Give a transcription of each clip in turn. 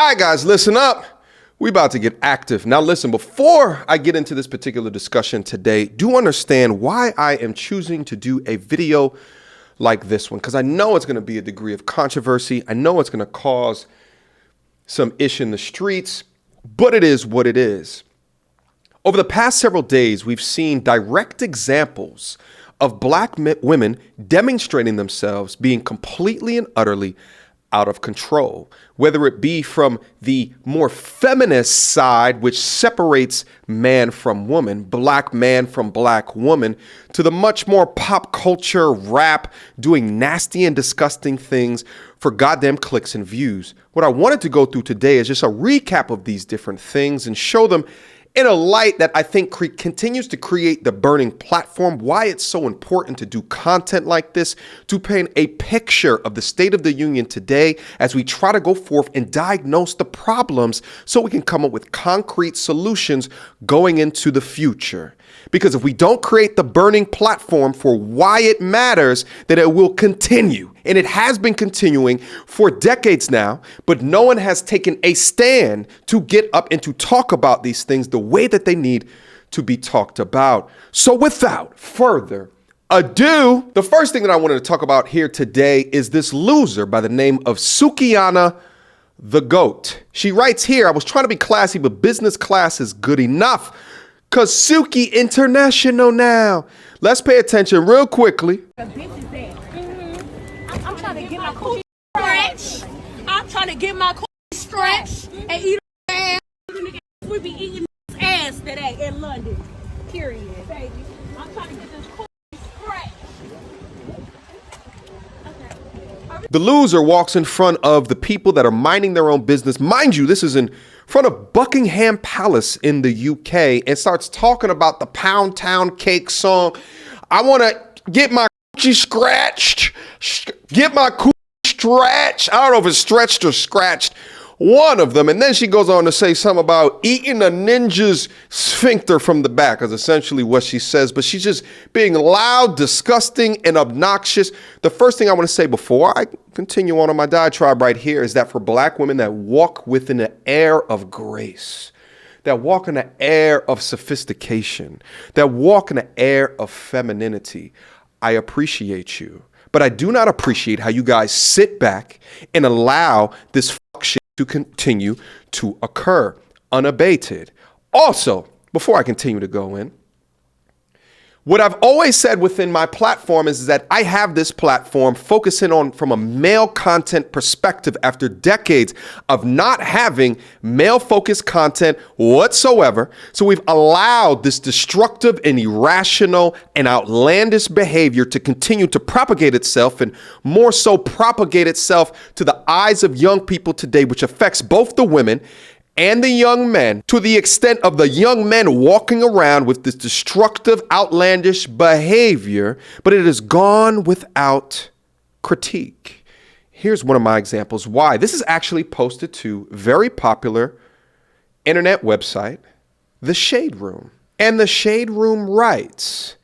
All right, guys, listen up. We about to get active. Now, listen, before I get into this particular discussion today, do understand why I am choosing to do a video like this one, because I know it's going to be a degree of controversy. I know it's going to cause some ish in the streets, but it is what it is. Over the past several days, we've seen direct examples of black women demonstrating themselves being completely and utterly out of control, whether it be from the more feminist side, which separates man from woman, black man from black woman, to the much more pop culture rap, doing nasty and disgusting things for goddamn clicks and views. What I wanted to go through today is just a recap of these different things and show them in a light that I think continues to create the burning platform, why it's so important to do content like this, to paint a picture of the state of the union today as we try to go forth and diagnose the problems so we can come up with concrete solutions going into the future. Because if we don't create the burning platform for why it matters, then it will continue. And it has been continuing for decades now, but no one has taken a stand to get up and to talk about these things the way that they need to be talked about. So without further ado, the first thing that I wanted to talk about here today is this loser by the name of Sukihana the Goat. She writes here, I was trying to be classy, but business class is good enough. Cause Suki international now. Let's pay attention real quickly. I'm trying to get my coochie stretch. I'm trying to get my coochie stretch and eat ass. We be eating this ass today in London. Period, baby. I'm trying to get this coochie stretch. The loser walks in front of the people that are minding their own business. Mind you, this is in front of Buckingham Palace in the UK, and starts talking about the Pound Town Cake song. I want to get my coochie scratched, get my coochie stretched. I don't know if it's stretched or scratched, one of them. And then she goes on to say something about eating a ninja's sphincter from the back is essentially what she says, but she's just being loud, disgusting, and obnoxious. The first thing I want to say before I continue on my diatribe right here is that for black women that walk within an air of grace, that walk in an air of sophistication, that walk in an air of femininity, I appreciate you. But I do not appreciate how you guys sit back and allow this fuck shit to continue to occur unabated. Also, before I continue to go in, what I've always said within my platform is that I have this platform focusing on from a male content perspective after decades of not having male focused content whatsoever. So we've allowed this destructive and irrational and outlandish behavior to continue to propagate itself, and more so propagate itself to the eyes of young people today, which affects both the women and the young men, to the extent of the young men walking around with this destructive, outlandish behavior, but it has gone without critique. Here's one of my examples why. This is actually posted to very popular internet website, The Shade Room. And The Shade Room writes,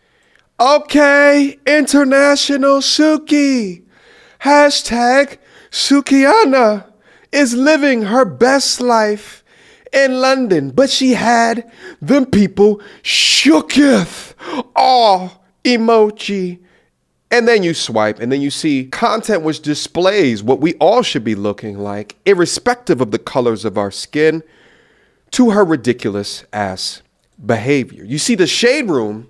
okay, international Suki, hashtag Sukihana is living her best life in London, but she had them people shooketh. Oh, emoji. And then you swipe and then you see content which displays what we all should be looking like, irrespective of the colors of our skin, to her ridiculous ass behavior. You see, The Shade Room,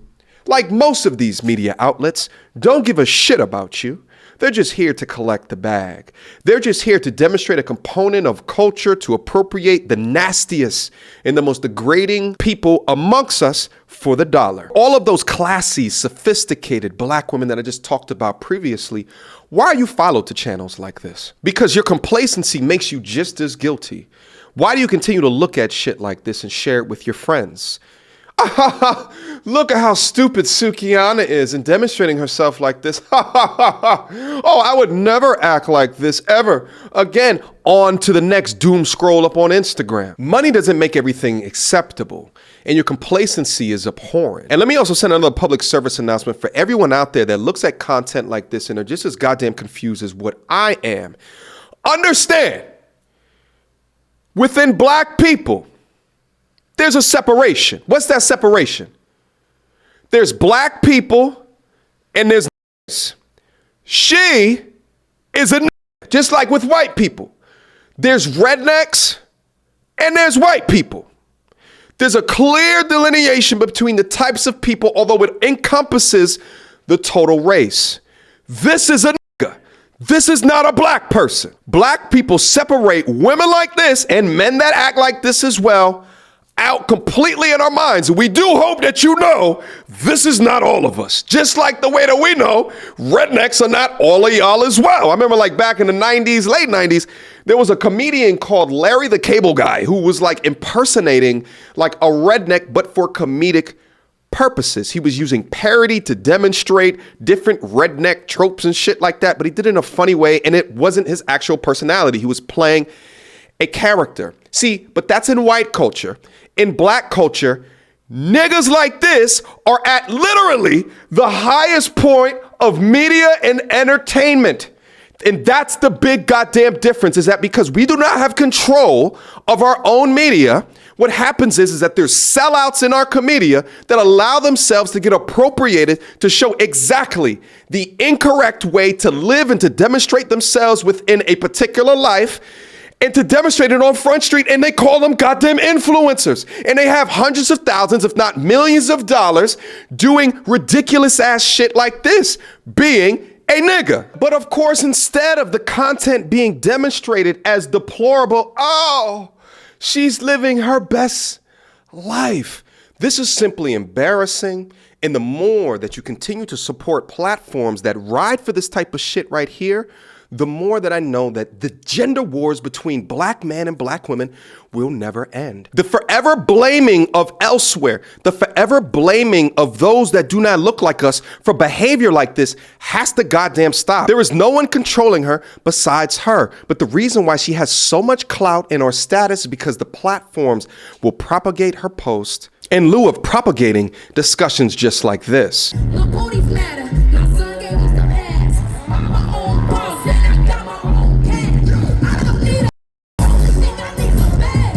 like most of these media outlets, don't give a shit about you. They're just here to collect the bag. They're just here to demonstrate a component of culture to appropriate the nastiest and the most degrading people amongst us for the dollar. All of those classy, sophisticated black women that I just talked about previously, why are you followed to channels like this? Because your complacency makes you just as guilty. Why do you continue to look at shit like this and share it with your friends? Look at how stupid Sukihana is in demonstrating herself like this. Oh, I would never act like this ever again. On to the next doom scroll up on Instagram. Money doesn't make everything acceptable, and your complacency is abhorrent. And let me also send another public service announcement for everyone out there that looks at content like this and are just as goddamn confused as what I am. Understand, Within black people, there's a separation. What's that separation? There's black people and there's niggas. She is a nigga, just like with white people. There's rednecks and there's white people. There's a clear delineation between the types of people, although it encompasses the total race. This is a nigga. This is not a black person. Black people separate women like this and men that act like this as well out completely in our minds. We do hope that you know this is not all of us. Just like the way that we know rednecks are not all of y'all as well. I remember like back in the 90s, late 90s, there was a comedian called Larry the Cable Guy who was like impersonating like a redneck, but for comedic purposes. He was using parody to demonstrate different redneck tropes and shit like that, but he did it in a funny way and it wasn't his actual personality. He was playing a character. See, but that's in white culture. In black culture, niggas like this are at literally the highest point of media and entertainment. And that's the big goddamn difference, is that because we do not have control of our own media, what happens is that there's sellouts in our media that allow themselves to get appropriated to show exactly the incorrect way to live and to demonstrate themselves within a particular life and to demonstrate it on Front Street, and they call them goddamn influencers. And they have hundreds of thousands, if not millions of dollars doing ridiculous ass shit like this, being a nigga. But of course, instead of the content being demonstrated as deplorable, oh, she's living her best life. This is simply embarrassing. And the more that you continue to support platforms that ride for this type of shit right here, the more that I know that the gender wars between black men and black women will never end. The forever blaming of elsewhere, the forever blaming of those that do not look like us for behavior like this has to goddamn stop. There is no one controlling her besides her. But the reason why she has so much clout in her status is because the platforms will propagate her post in lieu of propagating discussions just like this. Look, booties matter. My son gave me some ass. I'm my own boss and I got my own cash. I don't need a think I need some bad.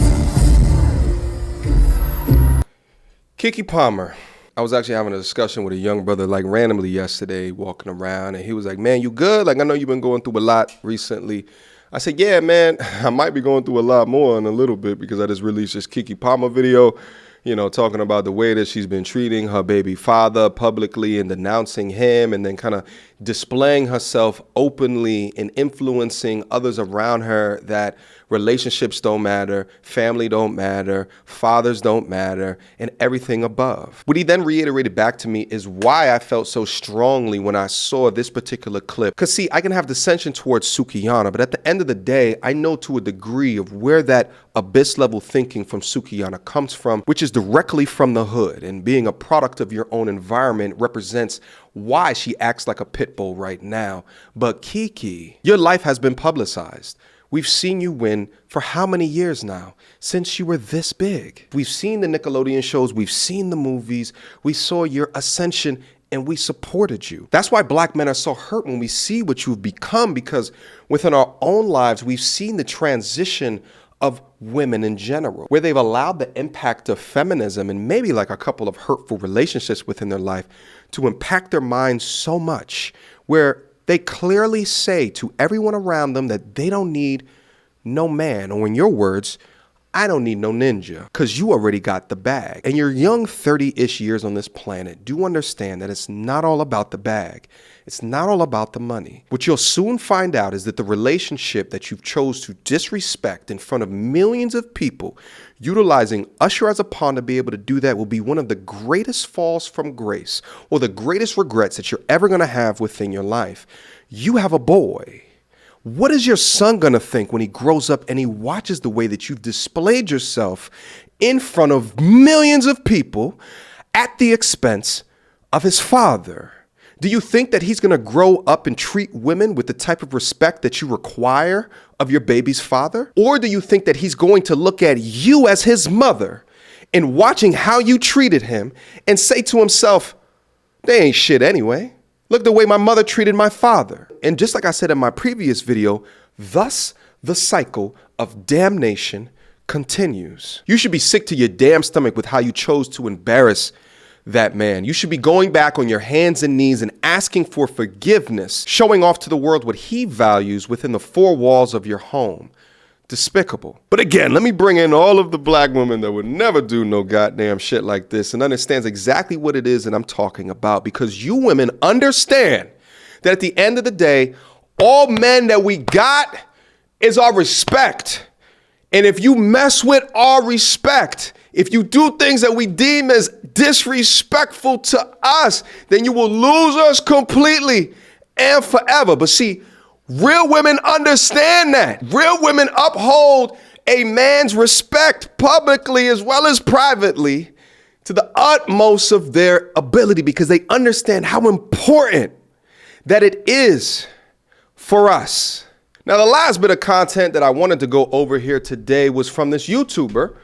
Keke Palmer. I was actually having a discussion with a young brother like randomly yesterday, walking around, and he was like, man, you good? Like, I know you've been going through a lot recently. I said, yeah, man, I might be going through a lot more in a little bit because I just released this Keke Palmer video, you know, talking about the way that she's been treating her baby father publicly and denouncing him, and then kind of displaying herself openly and influencing others around her that relationships don't matter, family don't matter, fathers don't matter, and everything above. What he then reiterated back to me is why I felt so strongly when I saw this particular clip. Because see, I can have dissension towards Sukihana, but at the end of the day, I know to a degree of where that abyss level thinking from Sukihana comes from, which is directly from the hood, and being a product of your own environment represents why she acts like a pit bull right now. But Keke, your life has been publicized. We've seen you win for how many years now? Since you were this big. We've seen the Nickelodeon shows, we've seen the movies, we saw your ascension, and we supported you. That's why black men are so hurt when we see what you've become, because within our own lives, we've seen the transition of women in general, where they've allowed the impact of feminism and maybe like a couple of hurtful relationships within their life to impact their minds so much, where they clearly say to everyone around them that they don't need no man, or in your words, I don't need no ninja, because you already got the bag. And your young 30-ish years on this planet do understand that it's not all about the bag. It's not all about the money. What you'll soon find out is that the relationship that you've chose to disrespect in front of millions of people, utilizing Usher as a pawn to be able to do that, will be one of the greatest falls from grace, or the greatest regrets that you're ever going to have within your life. You have a boy. What is your son going to think when he grows up and he watches the way that you've displayed yourself in front of millions of people at the expense of his father? Do you think that he's going to grow up and treat women with the type of respect that you require of your baby's father? Or do you think that he's going to look at you as his mother and watching how you treated him and say to himself, they ain't shit anyway. Look the way my mother treated my father. And just like I said in my previous video, thus the cycle of damnation continues. You should be sick to your damn stomach with how you chose to embarrass that man. You should be going back on your hands and knees and asking for forgiveness, showing off to the world what he values within the four walls of your home. Despicable. But again, let me bring in all of the black women that would never do no goddamn shit like this and understands exactly what it is that I'm talking about, because you women understand that at the end of the day, all men that we got is our respect. And if you mess with our respect, if you do things that we deem as disrespectful to us, then you will lose us completely and forever. But see, real women understand that. Real women uphold a man's respect publicly as well as privately to the utmost of their ability, because they understand how important that it is for us. Now, the last bit of content that I wanted to go over here today was from this YouTuber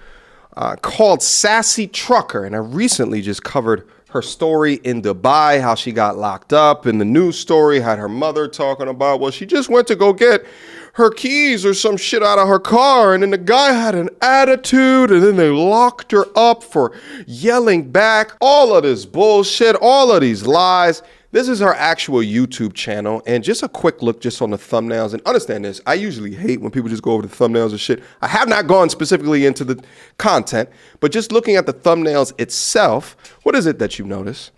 called Sassy.trucker. And I recently just covered her story in Dubai, how she got locked up. And the news story had her mother talking about, well, she just went to go get her keys or some shit out of her car, and then the guy had an attitude, and then they locked her up for yelling back. All of this bullshit, all of these lies. This is her actual YouTube channel, and just a quick look just on the thumbnails. And understand this, I usually hate when people just go over the thumbnails and shit. I have not gone specifically into the content, but just looking at the thumbnails itself, what is it that you notice?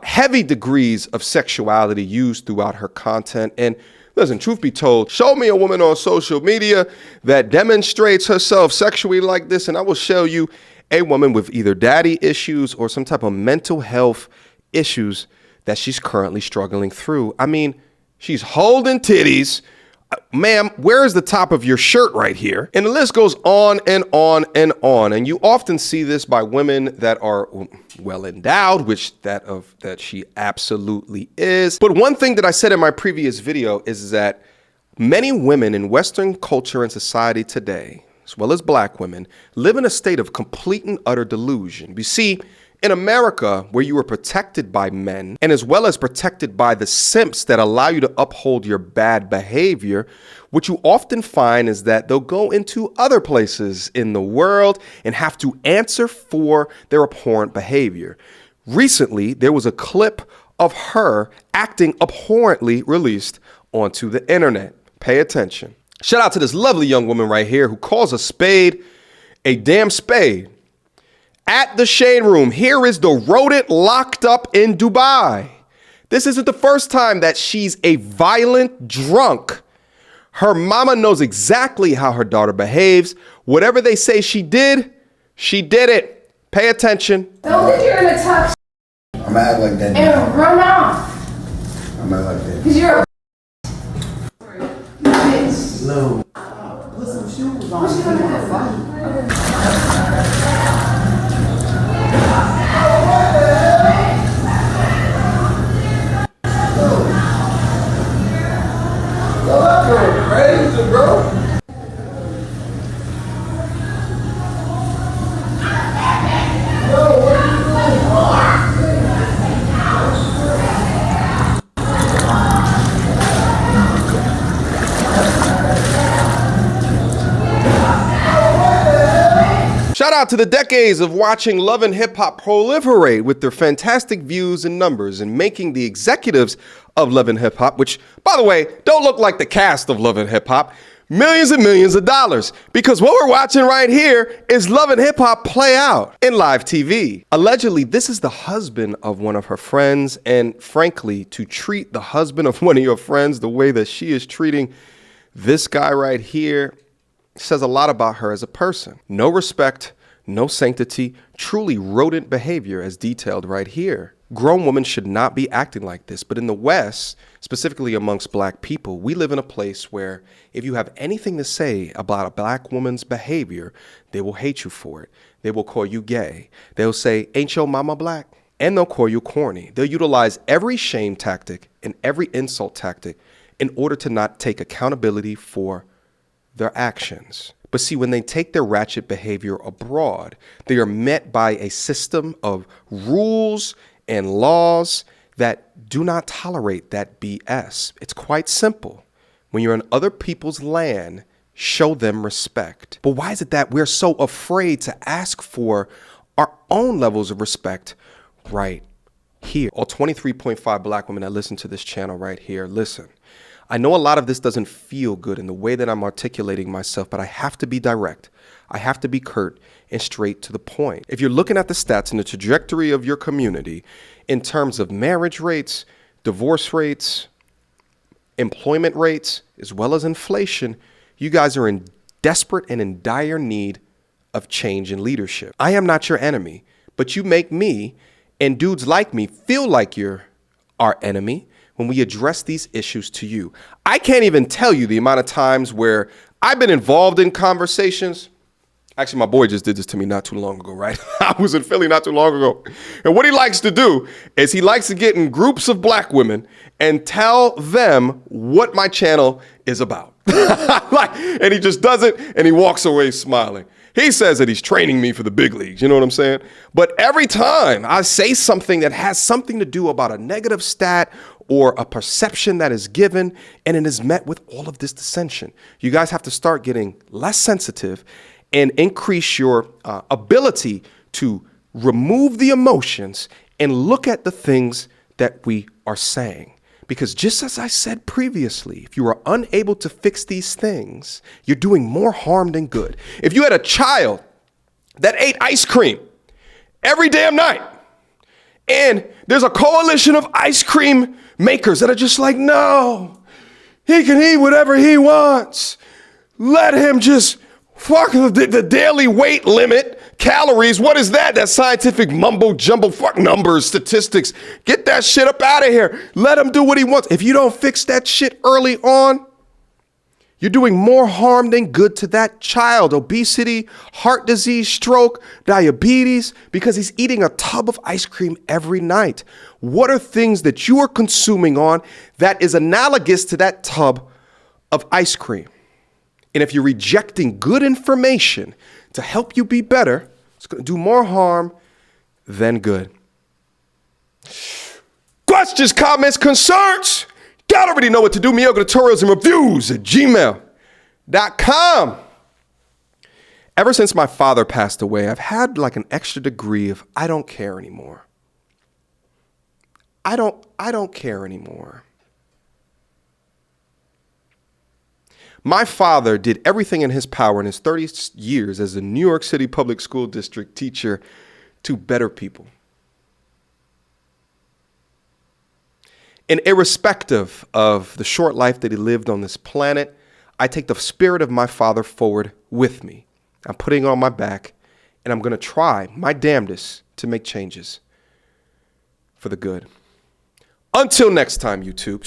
Heavy degrees of sexuality used throughout her content. And listen, truth be told, show me a woman on social media that demonstrates herself sexually like this, and I will show you a woman with either daddy issues or some type of mental health issues that she's currently struggling through. I mean, she's holding titties. Ma'am, where is the top of your shirt right here? And the list goes on and on and on. And you often see this by women that are well endowed, which that she absolutely is. But one thing that I said in my previous video is that many women in Western culture and society today, as well as black women, live in a state of complete and utter delusion. You see, in America, where you are protected by men and as well as protected by the simps that allow you to uphold your bad behavior, what you often find is that they'll go into other places in the world and have to answer for their abhorrent behavior. Recently, there was a clip of her acting abhorrently released onto the internet. Pay attention. Shout out to this lovely young woman right here who calls a spade a damn spade. At the Shade Room, here is the rodent locked up in Dubai. This isn't the first time that she's a violent drunk. Her mama knows exactly how her daughter behaves. Whatever they say she did it. Pay attention. Don't think you're gonna talk I'm gonna act like that. and run off. I'm gonna act like that. Cause you're a No. Put some shoes on. What you gonna do? Crazy, bro. Shout out to the decades of watching Love and Hip Hop proliferate with their fantastic views and numbers, and making the executives of Love and Hip Hop, which, by the way, don't look like the cast of Love and Hip Hop, millions and millions of dollars. Because what we're watching right here is Love and Hip Hop play out in live TV. Allegedly, this is the husband of one of her friends, and frankly, to treat the husband of one of your friends the way that she is treating this guy right here says a lot about her as a person. No respect, no sanctity, truly rodent behavior as detailed right here. Grown women should not be acting like this, but in the West, specifically amongst black people, we live in a place where if you have anything to say about a black woman's behavior, they will hate you for it. They will call you gay. They'll say, ain't your mama black? And they'll call you corny. They'll utilize every shame tactic and every insult tactic in order to not take accountability for their actions. But see, when they take their ratchet behavior abroad, they are met by a system of rules and laws that do not tolerate that BS. It's quite simple. When you're in other people's land, show them respect. But why is it that we're so afraid to ask for our own levels of respect right here? All 23.5 black women that listen to this channel right here, listen. I know a lot of this doesn't feel good in the way that I'm articulating myself, but I have to be direct. I have to be curt and straight to the point. If you're looking at the stats and the trajectory of your community in terms of marriage rates, divorce rates, employment rates, as well as inflation, you guys are in desperate and in dire need of change in leadership. I am not your enemy, but you make me and dudes like me feel like you're our enemy when we address these issues to you. I can't even tell you the amount of times where I've been involved in conversations. Actually, my boy just did this to me not too long ago, right? I was in Philly not too long ago. And what he likes to do is he likes to get in groups of black women and tell them what my channel is about. And he just does it and he walks away smiling. He says that he's training me for the big leagues. You know what I'm saying? But every time I say something that has something to do about a negative stat or a perception that is given, and it is met with all of this dissension, you guys have to start getting less sensitive and increase your ability to remove the emotions and look at the things that we are saying. Because just as I said previously, if you are unable to fix these things, you're doing more harm than good. If you had a child that ate ice cream every damn night, and there's a coalition of ice cream makers that are just like, no, he can eat whatever he wants. Let him just fuck the daily weight limit, calories. What is that? That scientific mumbo jumbo, fuck numbers, statistics. Get that shit up out of here. Let him do what he wants. If you don't fix that shit early on, you're doing more harm than good to that child. Obesity, heart disease, stroke, diabetes, because he's eating a tub of ice cream every night. What are things that you are consuming on that is analogous to that tub of ice cream? And if you're rejecting good information to help you be better, it's going to do more harm than good. Questions, comments, concerns? Y'all already know what to do. Mediocre tutorials and reviews at gmail.com. Ever since my father passed away, I've had like an extra degree of I don't care anymore. I don't care anymore. My father did everything in his power in his 30 years as a New York City public school district teacher to better people. And irrespective of the short life that he lived on this planet, I take the spirit of my father forward with me. I'm putting it on my back, and I'm going to try my damnedest to make changes for the good. Until next time, YouTube.